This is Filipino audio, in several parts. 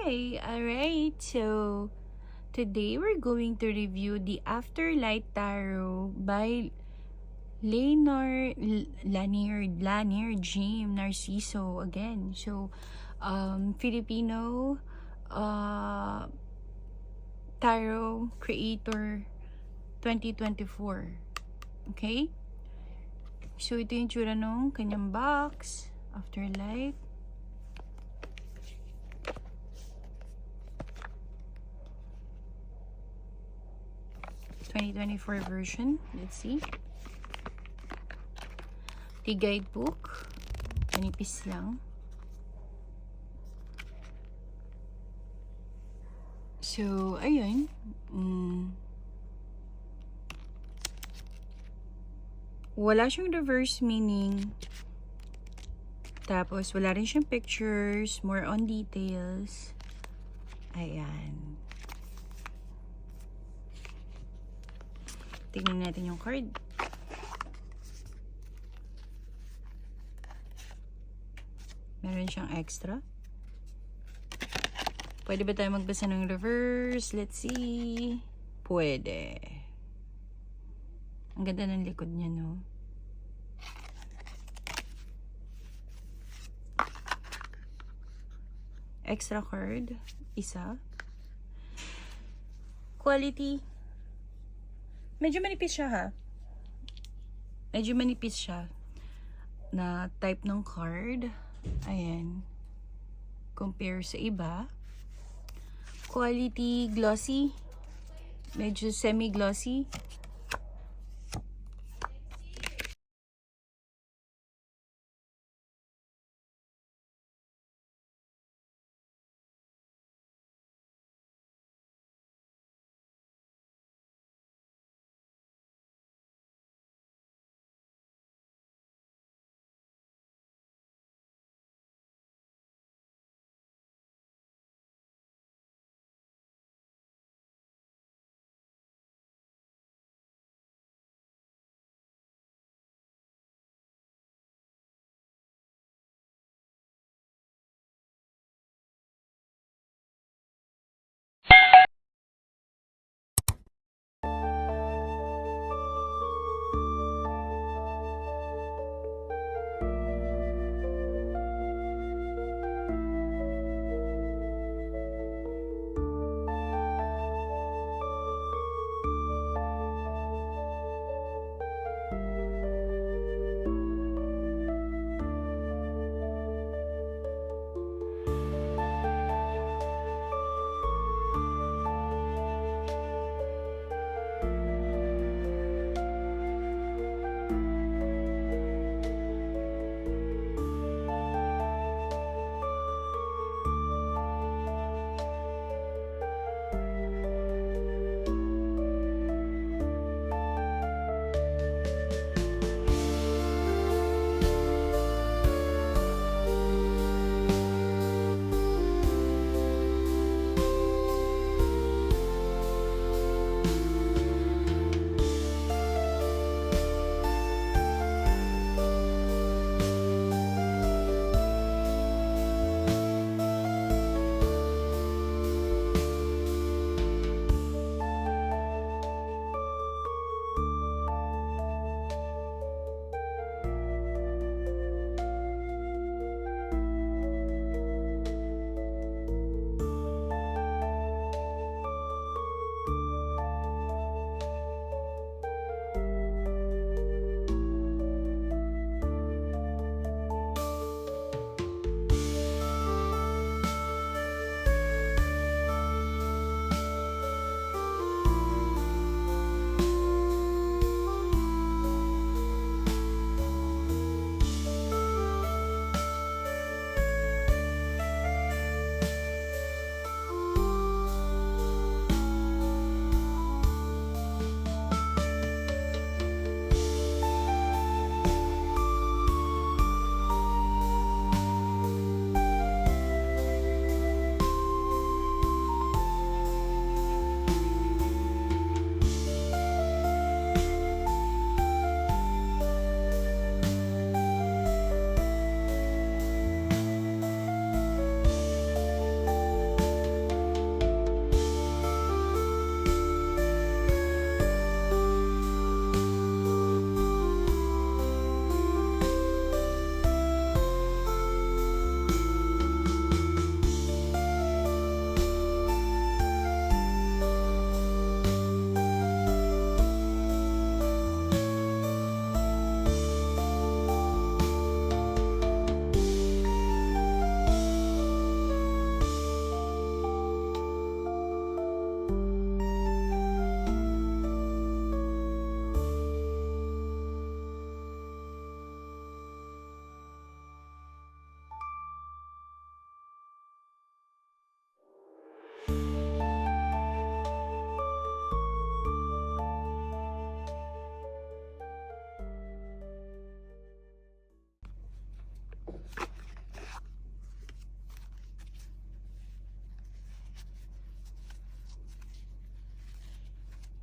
Okay, alright. So, today we're going to review the Afterlight Tarot by Lanier Jim Narciso again. So, Filipino uh, tarot creator 2024. Okay? So, ito yung tsura nung kanyang box. Afterlight. 2024 version. Let's see. The guidebook. Manipis lang. So, ayun. Wala siyang reverse meaning. Tapos, wala rin siyang pictures. More on details. Ayan. Tingnan natin yung card. Meron siyang extra. Pwede ba tayo magbasa ng reverse? Let's see. Pwede. Ang ganda ng likod niya, no? Extra card. Isa. Quality. Medyo manipis siya, ha? Medyo manipis siya. Na type ng card. Ayan. Compare sa iba. Quality, glossy. Medyo semi-glossy.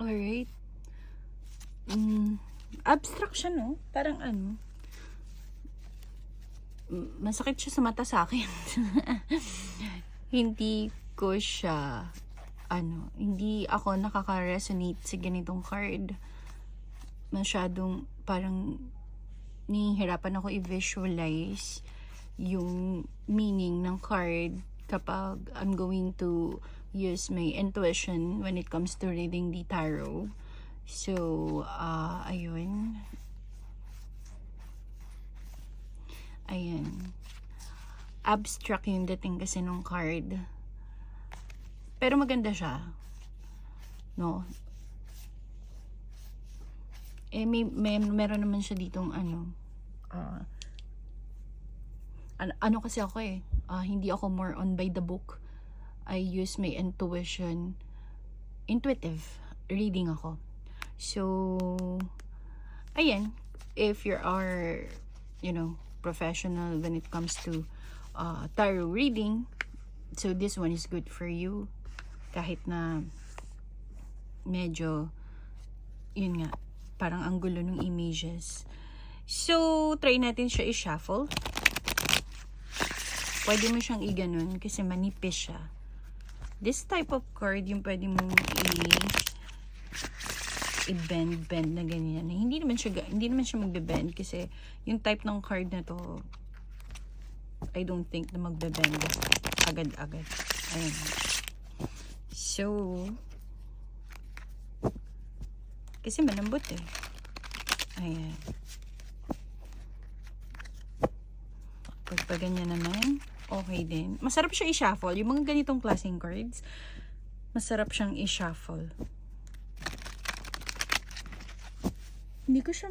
Alright. Abstract siya, no? Parang ano, masakit siya sa mata sa akin. Hindi ko siya, hindi ako nakaka-resonate sa ganitong card. Masyadong parang nihihirapan ako i-visualize yung meaning ng card kapag I'm going to use my intuition when it comes to reading the tarot. So, ayun. Ayan. Abstract yung dating kasi nung card. Pero maganda siya. No? Meron naman siya ditong ano kasi ako hindi ako more on by the book. I use my intuition. Intuitive reading ako. So, ayan. If you are, professional when it comes to tarot reading, so this one is good for you. Kahit na medyo, yun nga, parang ang gulo ng images. So, try natin siya i-shuffle. Pwede mo siyang i-ganon kasi manipis siya. This type of card yung pwede mong i-bend na ganyan. Hindi naman siya magbe-bend kasi yung type ng card na to, I don't think na magbe-bend agad-agad. Ayan. So, kasi malambot Ayan. Pag ganyan naman, okay din. Masarap siya i-shuffle. Yung mga ganitong klaseng cards, masarap siyang i-shuffle. Hindi ko siya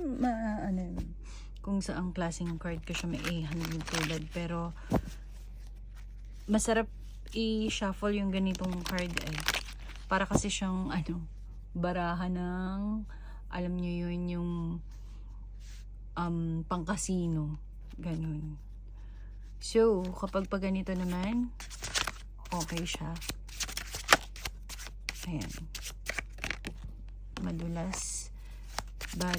kung saang klaseng card ko siya mai-handle tulad. Pero, masarap i-shuffle yung ganitong card Para kasi siyang, barahan ng, alam nyo yun, yung pangkasino. Ganun. So, kapag ganito naman, okay siya. Ayan. Madulas. But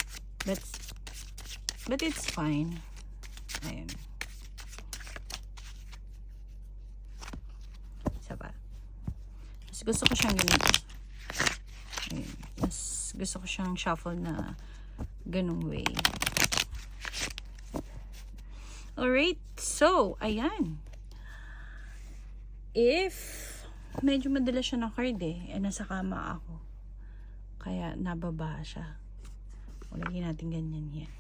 it's fine. Ayan. Saba. Mas gusto ko siyang ganito. Ayan. Mas gusto ko siyang shuffle na ganung way. Alright, so, ayan. If medyo madalas siya ng card nasa kama ako. Kaya nababa siya. O, lagyan natin ganyan yan.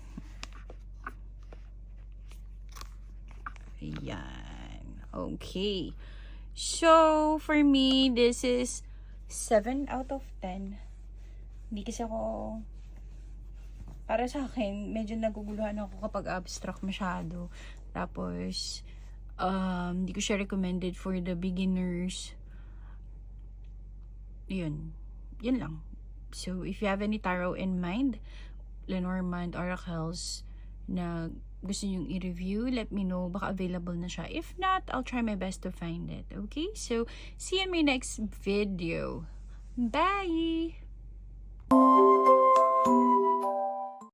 Ayan. Okay. So, for me, this is 7 out of 10. Hindi kasi ako, para sa akin, medyo naguguluhan ako kapag abstract masyado. Tapos, hindi ko siya recommended for the beginners. Yun lang. So, if you have any tarot in mind, Lenormand Oracles, na gusto nyong i-review, let me know. Baka available na siya. If not, I'll try my best to find it. Okay? So, see you in my next video. Bye!